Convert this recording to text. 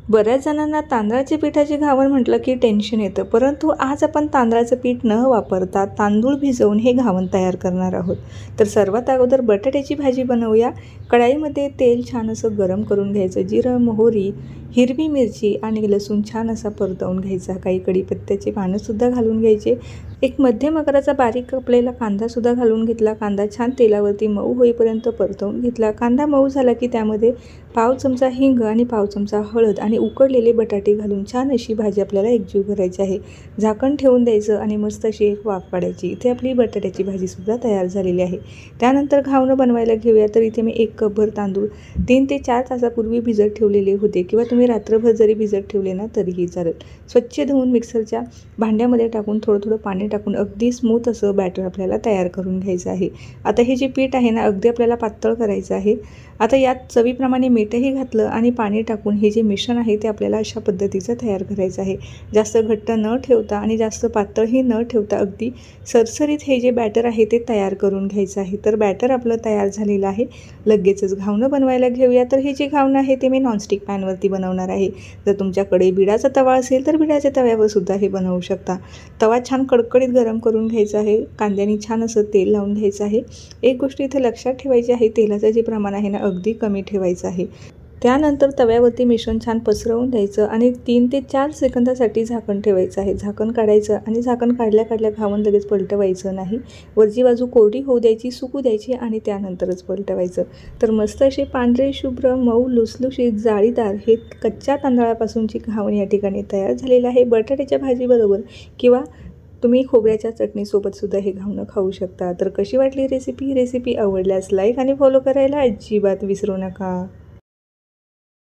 बऱ्याच जणांना तांदळाच्या पिठाचे घावण म्हटलं की टेन्शन येतं, परंतु आज आपण तांदळाचं पीठ न वापरता तांदूळ भिजवून हे घावण तयार करणार आहोत। तर सर्वात अगोदर बटाट्याची भाजी बनवूया। कढाईमध्ये तेल छान असं गरम करून घ्यायचं। जिरं, मोहरी, हिरवी मिरची आणि लसूण छान असा परतवून घ्यायचा। काही कढीपत्त्याची पानंसुद्धा घालून घ्यायचे। एक मध्यम आकाराचा बारीक कापलेला कांदासुद्धा घालून घेतला। कांदा छान तेलावरती मऊ होईपर्यंत परतवून घेतला। कांदा मऊ झाला की त्यामध्ये पाव चमचा हिंग आणि पाव चमचा हळद आणि उकडलेले बटाटे घालून छान अशी भाजी आपल्याला एकजीव करायची आहे। झाकण ठेवून द्यायचं आणि मस्त अशी एक वाफ काढायची। इथे आपली बटाट्याची भाजीसुद्धा तयार झालेली आहे। त्यानंतर घावणं बनवायला घेऊया। तर इथे मी 1 कपभर तांदूळ 3 ते 4 तासापूर्वी भिजत ठेवलेले होते, किंवा तुम्ही रात्रभर जरी भिजत ठेवले ना तरीही चालेल। स्वच्छ धुवून मिक्सरच्या भांड्यामध्ये टाकून थोडं पाणी टाकून अगदी स्मूथ असं बॅटर आपल्याला तयार करून घ्यायचं आहे। आता हे जे पीठ आहे ना अगदी आपल्याला पातळ करायचं आहे। आता यात चवीप्रमाणे मीठही घातलं आणि पाणी टाकून हे जे मिश्रण आहे ते आपल्याला अशा पद्धतीचं तयार करायचं आहे। जास्त घट्ट न ठेवता आणि जास्त पातळही न ठेवता अगदी सरसरीत हे जे बॅटर आहे ते तयार करून घ्यायचं आहे। तर बॅटर आपलं तयार झालेलं आहे। लगेचच घावणं बनवायला घेऊया। तर हे जे घावणं आहे ते मी नॉनस्टिक पॅनवरती बनवणार आहे। जर तुमच्याकडे बिडाचा तवा असेल तर बिडाच्या तव्यावर सुद्धा हे बनवू शकता। तवा छान कडकडीत गरम करून घ्यायचा आहे। कांद्याने छान असं तेल लावून घ्यायचं आहे। एक गोष्ट इथे लक्षात ठेवायची आहे, तेलाचं जे प्रमाण आहे ना अगदी कमी ठेवायचं आहे। त्यानंतर तव्यावरती मिश्रण छान पसरवून द्यायचं आणि 3 ते 4 सेकंदासाठी झाकण ठेवायचं आहे। झाकण काढायचं आणि झाकण काढल्या घावण लगेच पलटवायचं नाही। वरची बाजू कोरडी होऊ द्यायची, सुकू द्यायची आणि त्यानंतरच पलटवायचं। तर मस्त असे पांढरे शुभ्र मऊ लुसलुशीत जाळीदार हे कच्च्या तांदळापासूनची घावण या ठिकाणी तयार झालेलं आहे। बटाट्याच्या भाजीबरोबर किंवा तुम्ही खोबऱ्याच्या चटणीसोबत सुद्धा हे घावणं खाऊ शकता। तर कशी वाटली रेसिपी आवडल्यास लाईक आणि फॉलो करायला अजिबात विसरू नका।